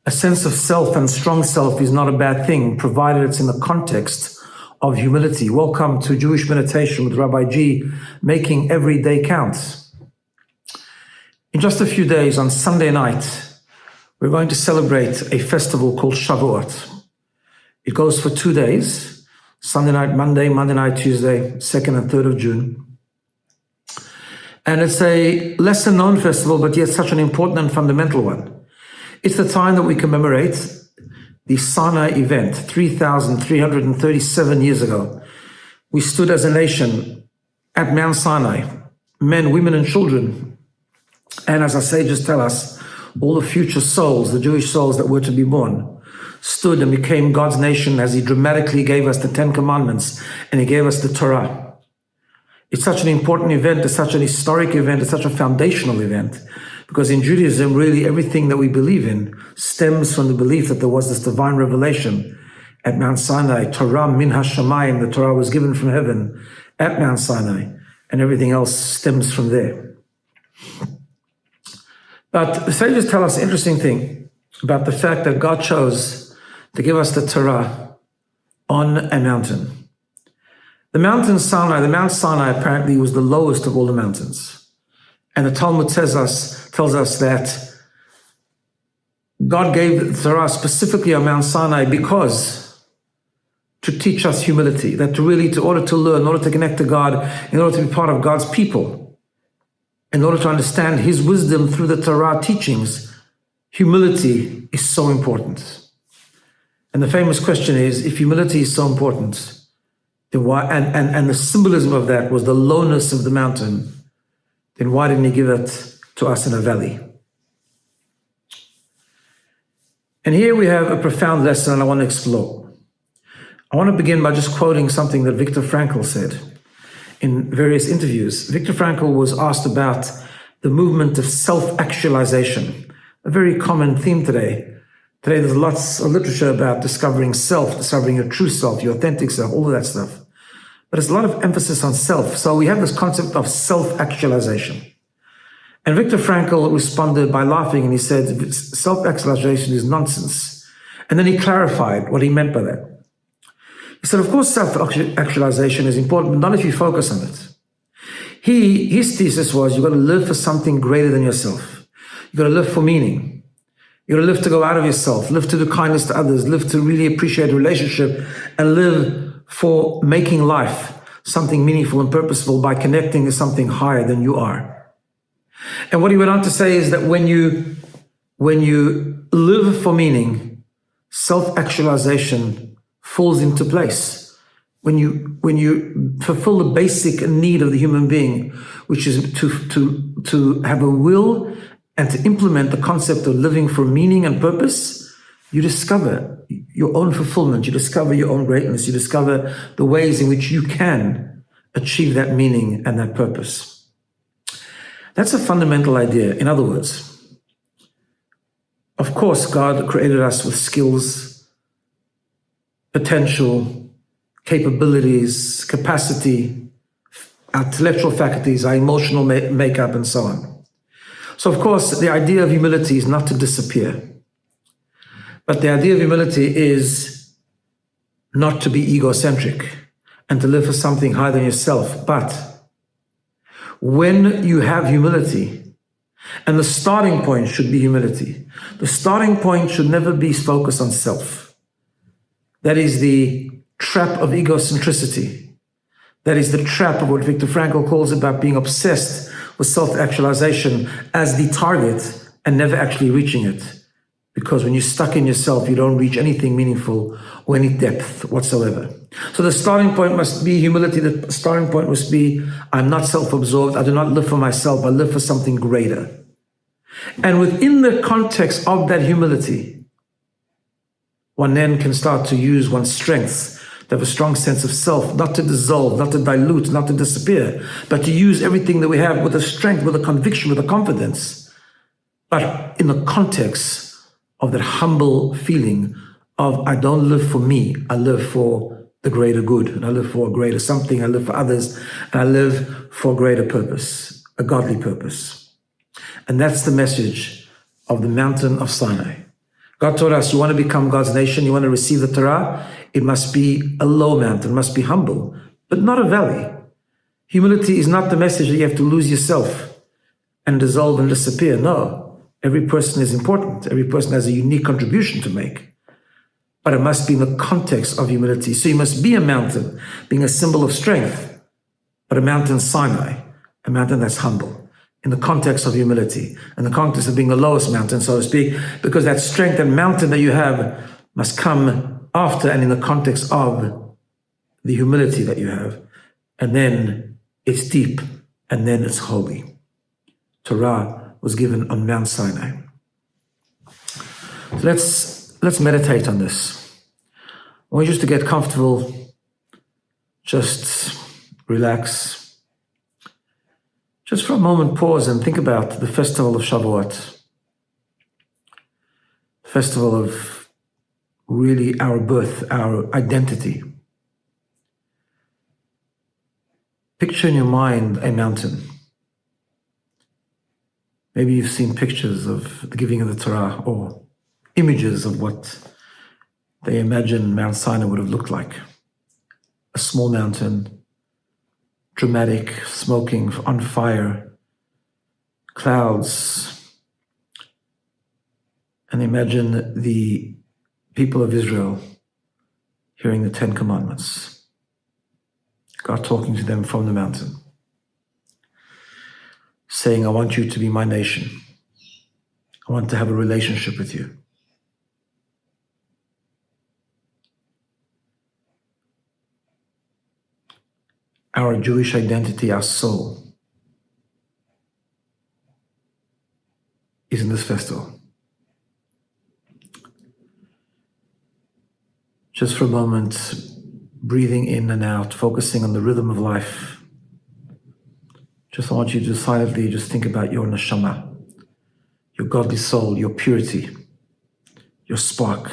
A sense of self and strong self is not a bad thing, provided it's in the context of humility. Welcome to Jewish Meditation with Rabbi G, making every day count. In just a few days, on Sunday night, we're going to celebrate a festival called Shavuot. It goes for 2 days, Sunday night, Monday night, Tuesday, 2nd and 3rd of June. And it's a lesser known festival, but yet such an important and fundamental one. It's the time that we commemorate the Sinai event, 3,337 years ago. We stood as a nation at Mount Sinai, men, women, and children. And as our sages tell us, all the future souls, the Jewish souls that were to be born, stood and became God's nation as he dramatically gave us the 10 Commandments and he gave us the Torah. It's such an important event, it's such an historic event, it's such a foundational event, because in Judaism, really everything that we believe in stems from the belief that there was this divine revelation at Mount Sinai. Torah min hashamayim, the Torah was given from heaven at Mount Sinai, and everything else stems from there. But the sages tell us an interesting thing about the fact that God chose to give us the Torah on a mountain. The mountain Sinai, the Mount Sinai apparently was the lowest of all the mountains. And the Talmud tells us that God gave the Torah specifically on Mount Sinai because to teach us humility, that in order to learn, in order to connect to God, in order to be part of God's people, in order to understand his wisdom through the Torah teachings, humility is so important. And the famous question is, if humility is so important, then why, and the symbolism of that was the lowness of the mountain, then why didn't he give it to us in a valley? And here we have a profound lesson I want to explore. I want to begin by just quoting something that Viktor Frankl said in various interviews. Viktor Frankl was asked about the movement of self-actualization, a very common theme today. Today there's lots of literature about discovering self, discovering your true self, your authentic self, all of that stuff. But there's a lot of emphasis on self. So we have this concept of self-actualization. And Viktor Frankl responded by laughing and he said, self-actualization is nonsense. And then he clarified what he meant by that. He said, of course, self-actualization is important, but not if you focus on it. His thesis was, you've got to live for something greater than yourself. You've got to live for meaning. You've got to live to go out of yourself, live to do kindness to others, live to really appreciate a relationship, and live for making life something meaningful and purposeful by connecting to something higher than you are. And what he went on to say is that when you live for meaning, self-actualization falls into place. When you fulfill the basic need of the human being, which is to have a will and to implement the concept of living for meaning and purpose, you discover your own fulfillment, you discover your own greatness, you discover the ways in which you can achieve that meaning and that purpose. That's a fundamental idea. In other words, of course, God created us with skills, potential, capabilities, capacity, our intellectual faculties, our emotional makeup, and so on. So, of course, the idea of humility is not to disappear. But the idea of humility is not to be egocentric and to live for something higher than yourself. But when you have humility, and the starting point should be humility, the starting point should never be focused on self. That is the trap of egocentricity. That is the trap of what Viktor Frankl calls about being obsessed with self-actualization as the target and never actually reaching it. Because when you're stuck in yourself, you don't reach anything meaningful or any depth whatsoever. So the starting point must be humility. The starting point must be, I'm not self-absorbed. I do not live for myself. I live for something greater. And within the context of that humility, one then can start to use one's strengths, to have a strong sense of self, not to dissolve, not to dilute, not to disappear, but to use everything that we have with a strength, with a conviction, with a confidence, but in the context of that humble feeling of, I don't live for me, I live for the greater good, and I live for a greater something, I live for others, and I live for a greater purpose, a godly purpose. And that's the message of the mountain of Sinai. God taught us, you want to become God's nation, you want to receive the Torah, it must be a low mountain, it must be humble, but not a valley. Humility is not the message that you have to lose yourself and dissolve and disappear. No, every person is important. Every person has a unique contribution to make, but it must be in the context of humility. So you must be a mountain, being a symbol of strength, but a mountain Sinai, a mountain that's humble, in the context of humility, in the context of being the lowest mountain, so to speak, because that strength and mountain that you have must come after and in the context of the humility that you have. And then it's deep, and then it's holy. Torah was given on Mount Sinai. So let's meditate on this. I want you to get comfortable, just relax. Just for a moment, pause and think about the festival of Shavuot. Festival of really our birth, our identity. Picture in your mind a mountain. Maybe you've seen pictures of the giving of the Torah or images of what they imagine Mount Sinai would have looked like. A small mountain, dramatic, smoking, on fire, clouds. And imagine the people of Israel hearing the Ten Commandments. God talking to them from the mountain, saying, I want you to be my nation. I want to have a relationship with you. Our Jewish identity, our soul, is in this festival. Just for a moment, breathing in and out, focusing on the rhythm of life. Just I want you to silently just think about your neshama, your godly soul, your purity, your spark.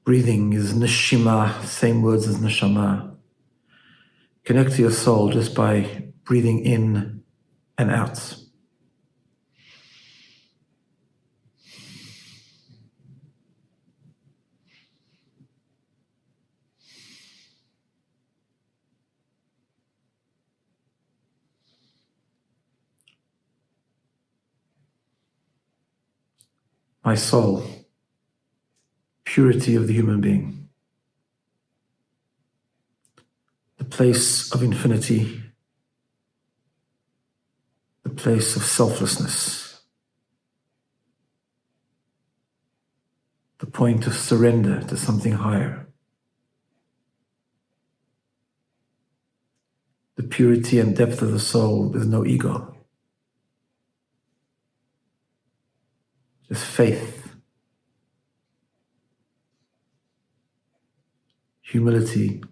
Breathing is neshima, same words as neshama. Connect to your soul just by breathing in and out. My soul, purity of the human being, the place of infinity, the place of selflessness, the point of surrender to something higher, the purity and depth of the soul. There's no ego. Just faith, humility,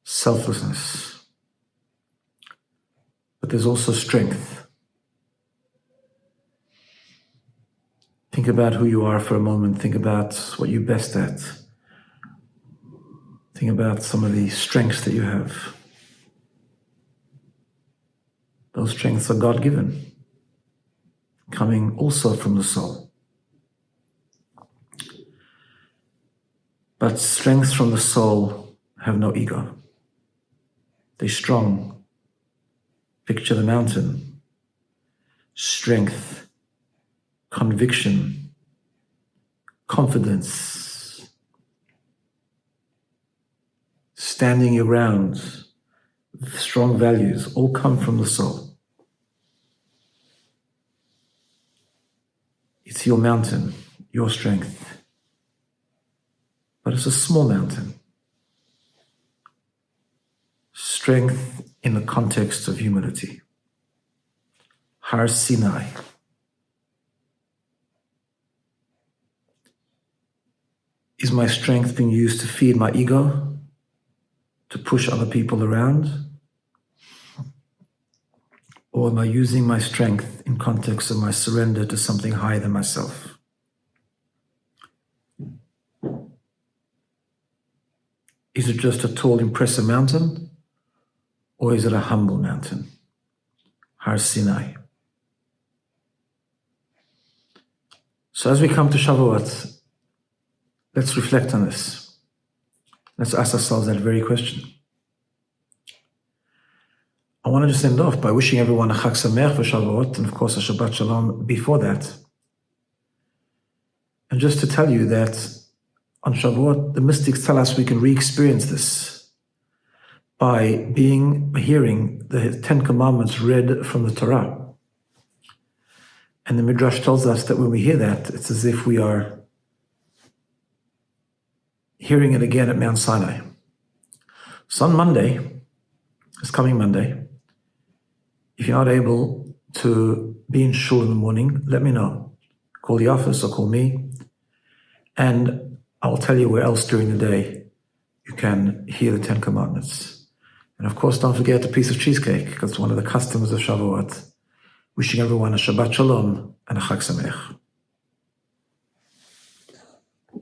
selflessness. But there's also strength. Think about who you are for a moment. Think about what you're best at. Think about some of the strengths that you have. Those strengths are God-given, coming also from the soul. But strengths from the soul have no ego. They're strong. Picture the mountain. Strength, conviction, confidence, standing your ground, strong values, all come from the soul. It's your mountain, your strength. But it's a small mountain. Strength in the context of humility. Har Sinai. Is my strength being used to feed my ego, to push other people around? Or am I using my strength in context of my surrender to something higher than myself? Is it just a tall, impressive mountain? Or is it a humble mountain? Har Sinai. So as we come to Shavuot, let's reflect on this. Let's ask ourselves that very question. I want to just end off by wishing everyone a Chag Sameach for Shavuot, and of course a Shabbat Shalom before that. And just to tell you that on Shavuot, the mystics tell us we can re-experience this by hearing the 10 Commandments read from the Torah. And the Midrash tells us that when we hear that, it's as if we are hearing it again at Mount Sinai. So on Monday, this coming Monday, if you're not able to be in shul in the morning, let me know. Call the office or call me, and I'll tell you where else during the day you can hear the 10 Commandments. And of course, don't forget a piece of cheesecake, because it's one of the customs of Shavuot. Wishing everyone a Shabbat Shalom and a Chag Sameach.